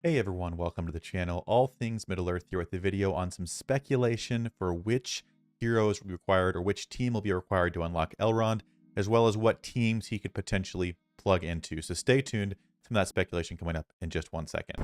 Hey everyone, welcome to the channel. All things Middle-earth here with the video on some speculation for which heroes will be required or which team will be required to unlock Elrond, as well as what teams he could potentially plug into. So stay tuned. Some of that speculation coming up in just 1 second.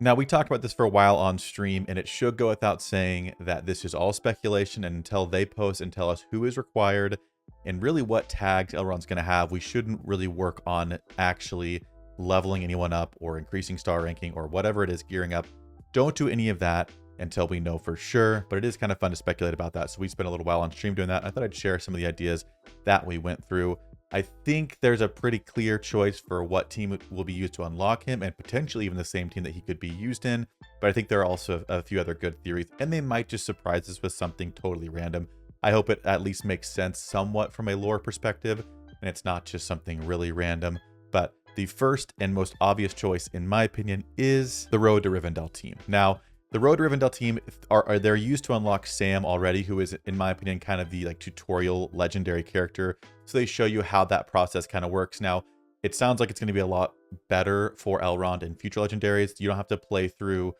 Now, we talked about this for a while on stream, and it should go without saying that this is all speculation, and until they post and tell us who is required and really what tags Elrond's going to have, we shouldn't really work on actually leveling anyone up or increasing star ranking or whatever it is, gearing up. Don't do any of that until we know for sure, but it is kind of fun to speculate about that. So we spent a little while on stream doing that. I thought I'd share some of the ideas that we went through. I think there's a pretty clear choice for what team will be used to unlock him, and potentially even the same team that he could be used in. But I think there are also a few other good theories, and they might just surprise us with something totally random. I hope it at least makes sense somewhat from a lore perspective, and it's not just something really random. But the first and most obvious choice, in my opinion, is the Road to Rivendell team. Now, the Road to Rivendell team they're used to unlock Sam already, who is, in my opinion, kind of the like tutorial legendary character. So they show you how that process kind of works. Now, it sounds like it's going to be a lot better for Elrond and future legendaries. You don't have to play through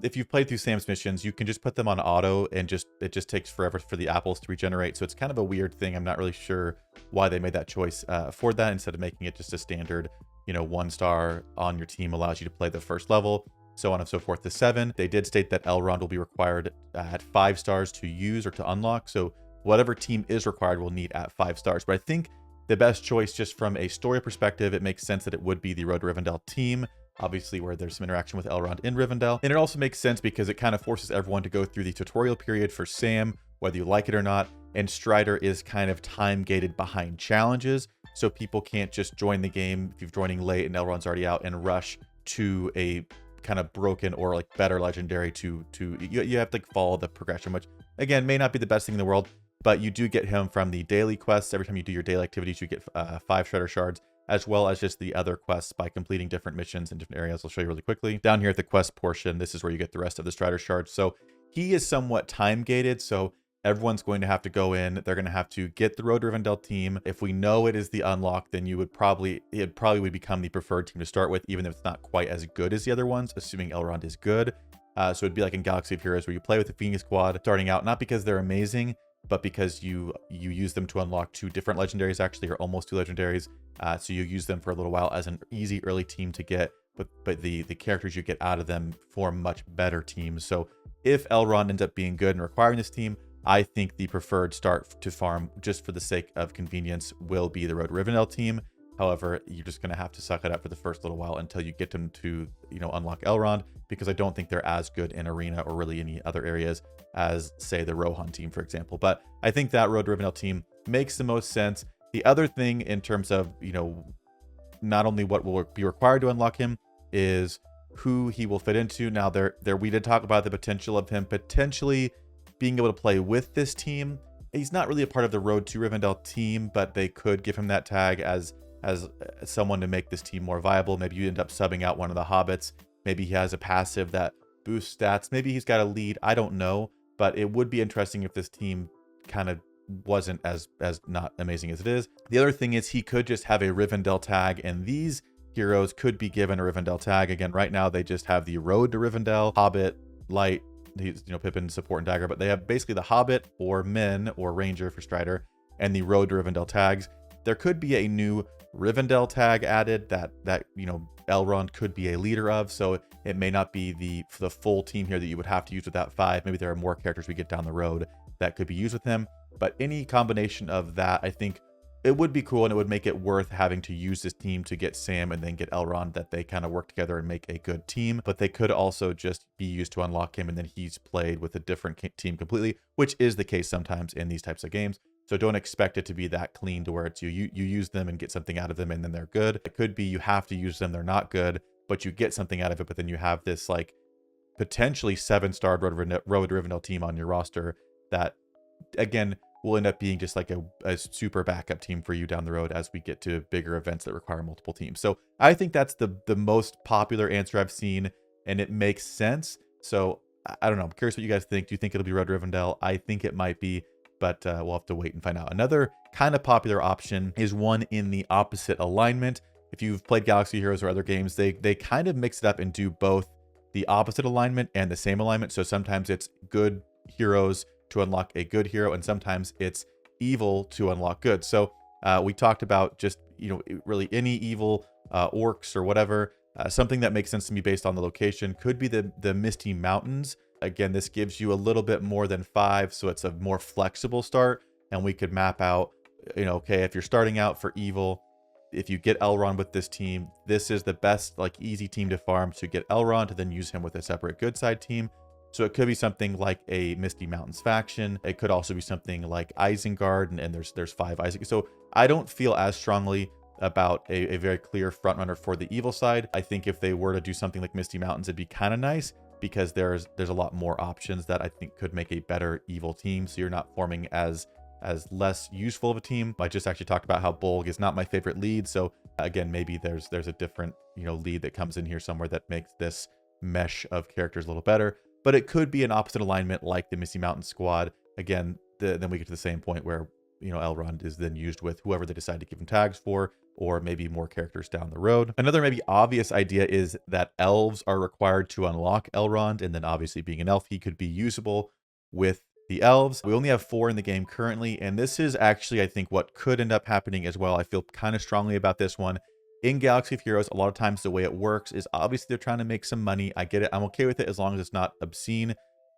if you've played through Sam's missions, you can just put them on auto and it just takes forever for the apples to regenerate. So it's kind of a weird thing. I'm not really sure why they made that choice for that instead of making it just a standard, 1-star on your team allows you to play the first level, so on and so forth to 7. They did state that Elrond will be required at 5 stars to use or to unlock. So whatever team is required will need at 5 stars. But I think the best choice, just from a story perspective, it makes sense that it would be the Road to Rivendell team. Obviously, where there's some interaction with Elrond in Rivendell. And it also makes sense because it kind of forces everyone to go through the tutorial period for Sam, whether you like it or not. And Strider is kind of time gated behind challenges, so people can't just join the game if you're joining late and Elrond's already out and rush to a kind of broken or like better legendary you have to follow the progression, which again may not be the best thing in the world, but you do get him from the daily quests. Every time you do your daily activities, you get 5 Strider shards, as well as just the other quests by completing different missions in different areas. I'll show you really quickly. Down here at the quest portion, this is where you get the rest of the Strider shards. So he is somewhat time gated, so everyone's going to have to go in. They're going to have to get the Road to Rivendell team. If we know it is the unlock, then it probably would become the preferred team to start with, even if it's not quite as good as the other ones, assuming Elrond is good. So it'd be like in Galaxy of Heroes, where you play with the Phoenix Squad starting out, not because they're amazing, but because you use them to unlock 2 different legendaries, actually, or almost 2 legendaries. So you use them for a little while as an easy early team to get, but the characters you get out of them form much better teams. So if Elrond ends up being good and requiring this team, I think the preferred start to farm, just for the sake of convenience, will be the Road to Rivendell team. However, you're just going to have to suck it up for the first little while until you get them to, unlock Elrond, because I don't think they're as good in Arena or really any other areas as, say, the Rohan team, for example. But I think that Road to Rivendell team makes the most sense. The other thing in terms of, not only what will be required to unlock him, is who he will fit into. Now, we did talk about the potential of him potentially being able to play with this team. He's not really a part of the Road to Rivendell team, but they could give him that tag as someone to make this team more viable. Maybe you end up subbing out one of the hobbits. Maybe he has a passive that boosts stats. Maybe he's got a lead. I don't know, but it would be interesting if this team kind of wasn't as not amazing as it is. The other thing is he could just have a Rivendell tag, and these heroes could be given a Rivendell tag. Again, right now they just have the Road to Rivendell, Hobbit, Light, he's Pippin, support, and dagger, but they have basically the Hobbit or Men or Ranger for Strider and the Road to Rivendell tags. There could be a new Rivendell tag added that Elrond could be a leader of, so it may not be the full team here that you would have to use with that 5. Maybe there are more characters we get down the road that could be used with him, but any combination of that, I think it would be cool, and it would make it worth having to use this team to get Sam and then get Elrond, that they kind of work together and make a good team. But they could also just be used to unlock him, and then he's played with a different team completely, which is the case sometimes in these types of games. So don't expect it to be that clean to where it's you use them and get something out of them and then they're good. It could be you have to use them, they're not good, but you get something out of it, but then you have this like potentially 7-star Road to Rivendell team on your roster that, again, will end up being just like a super backup team for you down the road as we get to bigger events that require multiple teams. So I think that's the most popular answer I've seen, and it makes sense. So I don't know. I'm curious what you guys think. Do you think it'll be Road to Rivendell? I think it might be, but we'll have to wait and find out. Another kind of popular option is one in the opposite alignment. If you've played Galaxy Heroes or other games, they kind of mix it up and do both the opposite alignment and the same alignment. So sometimes it's good heroes to unlock a good hero, and sometimes it's evil to unlock good. So we talked about just, really any evil orcs or whatever. Something that makes sense to me based on the location could be the Misty Mountains. Again, this gives you a little bit more than 5, so it's a more flexible start, and we could map out, okay, if you're starting out for evil, if you get Elrond with this team, this is the best, like, easy team to farm to get Elrond, and then use him with a separate good side team. So it could be something like a Misty Mountains faction. It could also be something like Isengard, and there's 5 Isengard. So I don't feel as strongly about a very clear frontrunner for the evil side. I think if they were to do something like Misty Mountains, it'd be kind of nice, because there's a lot more options that I think could make a better evil team. So you're not forming as less useful of a team. I just actually talked about how Bolg is not my favorite lead. So again, maybe there's a different, lead that comes in here somewhere that makes this mesh of characters a little better. But it could be an opposite alignment like the Misty Mountain squad. Again, then we get to the same point where, Elrond is then used with whoever they decide to give him tags for, or maybe more characters down the road. Another maybe obvious idea is that elves are required to unlock Elrond, and then obviously being an elf, he could be usable with the elves. We only have 4 in the game currently, and this is actually, I think, what could end up happening as well. I feel kind of strongly about this one. In Galaxy of Heroes, a lot of times the way it works is obviously they're trying to make some money. I get it. I'm okay with it as long as it's not obscene.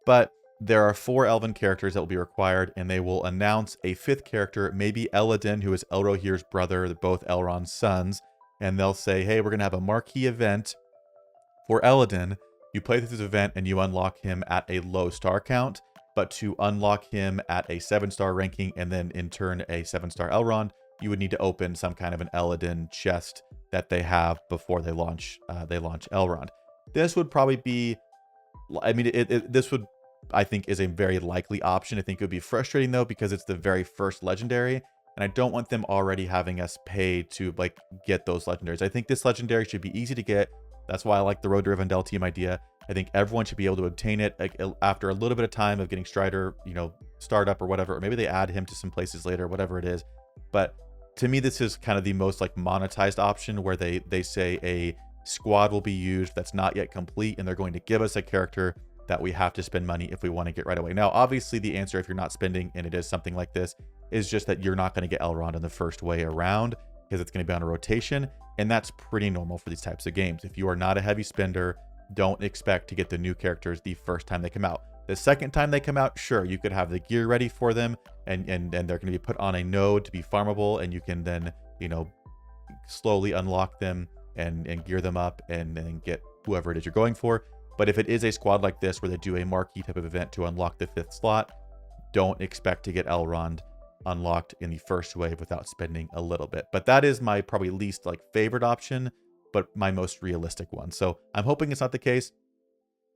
But there are 4 elven characters that will be required, and they will announce a 5th character, maybe Elladan, who is Elrohir's brother. They're both Elrond's sons. And they'll say, hey, we're going to have a marquee event for Elladan. You play this event and you unlock him at a low star count. But to unlock him at a 7-star ranking, and then in turn a 7-star Elrond, you would need to open some kind of an Elladan chest that they have before they launch Elrond. This would probably be, I mean, this would, I think, is a very likely option. I think it would be frustrating though, because it's the very first legendary, and I don't want them already having us pay to like get those legendaries. I think this legendary should be easy to get. That's why I like the Road to Rivendell team idea. I think everyone should be able to obtain it after a little bit of time of getting Strider, startup or whatever, or maybe they add him to some places later, whatever it is. But to me, this is kind of the most like monetized option, where they say a squad will be used that's not yet complete, and they're going to give us a character that we have to spend money if we want to get right away. Now, obviously the answer, if you're not spending and it is something like this, is just that you're not going to get Elrond in the first way around, because it's going to be on a rotation. And that's pretty normal for these types of games. If you are not a heavy spender, don't expect to get the new characters the first time they come out. The second time they come out, sure, you could have the gear ready for them, and they're going to be put on a node to be farmable, and you can then, slowly unlock them and gear them up and get whoever it is you're going for. But if it is a squad like this, where they do a marquee type of event to unlock the 5th slot, don't expect to get Elrond unlocked in the first wave without spending a little bit. But that is my probably least like favorite option, but my most realistic one. So I'm hoping it's not the case.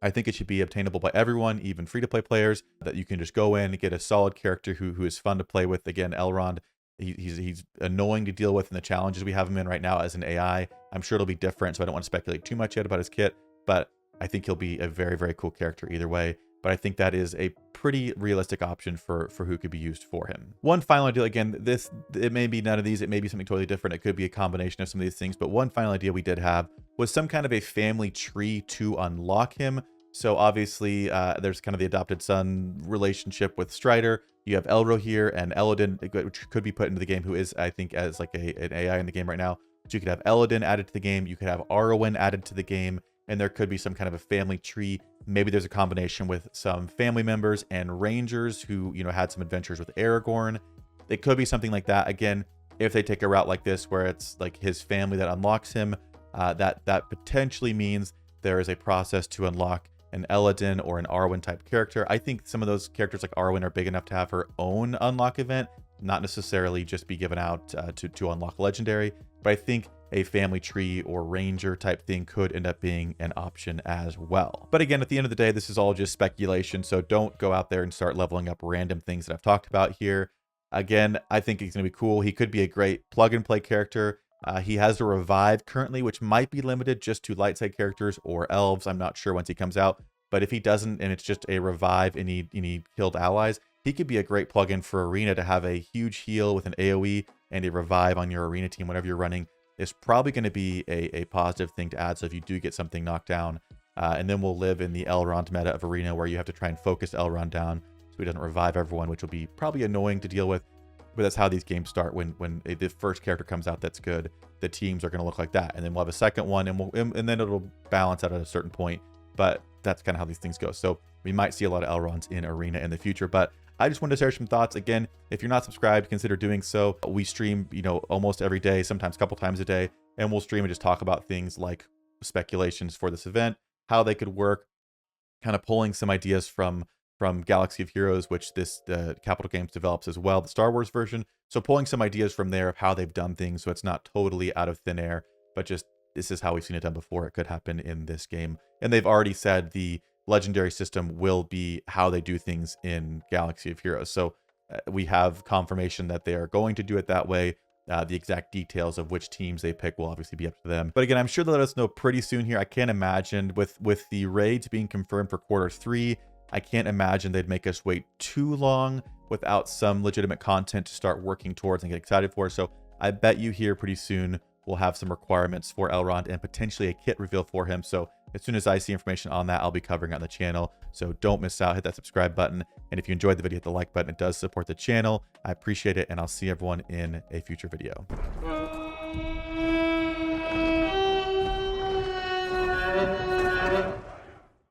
I think it should be obtainable by everyone, even free-to-play players, that you can just go in and get a solid character who is fun to play with. Again, Elrond, he's annoying to deal with in the challenges we have him in right now as an AI. I'm sure it'll be different, so I don't want to speculate too much yet about his kit, but I think he'll be a very, very cool character either way. But I think that is a pretty realistic option for who could be used for him. One final idea, again, it may be none of these, it may be something totally different. It could be a combination of some of these things, but one final idea we did have was some kind of a family tree to unlock him. So obviously there's kind of the adopted son relationship with Strider. You have Elrohir and Elladan, which could be put into the game, who is, I think, as like an AI in the game right now. So you could have Elladan added to the game. You could have Arwen added to the game. And there could be some kind of a family tree. Maybe there's a combination with some family members and rangers who, had some adventures with Aragorn. It could be something like that. Again, if they take a route like this, where it's like his family that unlocks him, that potentially means there is a process to unlock an Elladan or an Arwen type character. I think some of those characters like Arwen are big enough to have her own unlock event, not necessarily just be given out to unlock legendary. But I think a family tree or ranger type thing could end up being an option as well. But again, at the end of the day, this is all just speculation, so don't go out there and start leveling up random things that I've talked about here. Again, I think he's going to be cool. He could be a great plug and play character. He has a revive currently, which might be limited just to light side characters or elves. I'm not sure once he comes out, but if he doesn't and it's just a revive and he killed allies, he could be a great plugin for Arena to have a huge heal with an AoE and a revive on your Arena team whenever you're running. Is probably going to be a positive thing to add. So if you do get something knocked down, and then we'll live in the Elrond meta of Arena where you have to try and focus Elrond down so he doesn't revive everyone, which will be probably annoying to deal with. But that's how these games start. When the first character comes out that's good, the teams are going to look like that, and then we'll have a second one, and then it'll balance out at a certain point. But that's kind of how these things go. So we might see a lot of Elronds in Arena in the future. But I just wanted to share some thoughts. Again, if you're not subscribed, consider doing so. We stream, almost every day, sometimes a couple times a day, and we'll stream and just talk about things like speculations for this event, how they could work, kind of pulling some ideas from Galaxy of Heroes, which the Capital Games develops as well, the Star Wars version. So pulling some ideas from there of how they've done things, so it's not totally out of thin air, but just this is how we've seen it done before. It could happen in this game. And they've already said the legendary system will be how they do things in Galaxy of Heroes. So we have confirmation that they are going to do it that way. The exact details of which teams they pick will obviously be up to them. But again, I'm sure they'll let us know pretty soon here. I can't imagine with the raids being confirmed for Q3, I can't imagine they'd make us wait too long without some legitimate content to start working towards and get excited for. So I bet you here pretty soon we'll have some requirements for Elrond and potentially a kit reveal for him. So as soon as I see information on that, I'll be covering it on the channel. So don't miss out. Hit that subscribe button. And if you enjoyed the video, hit the like button. It does support the channel. I appreciate it. And I'll see everyone in a future video.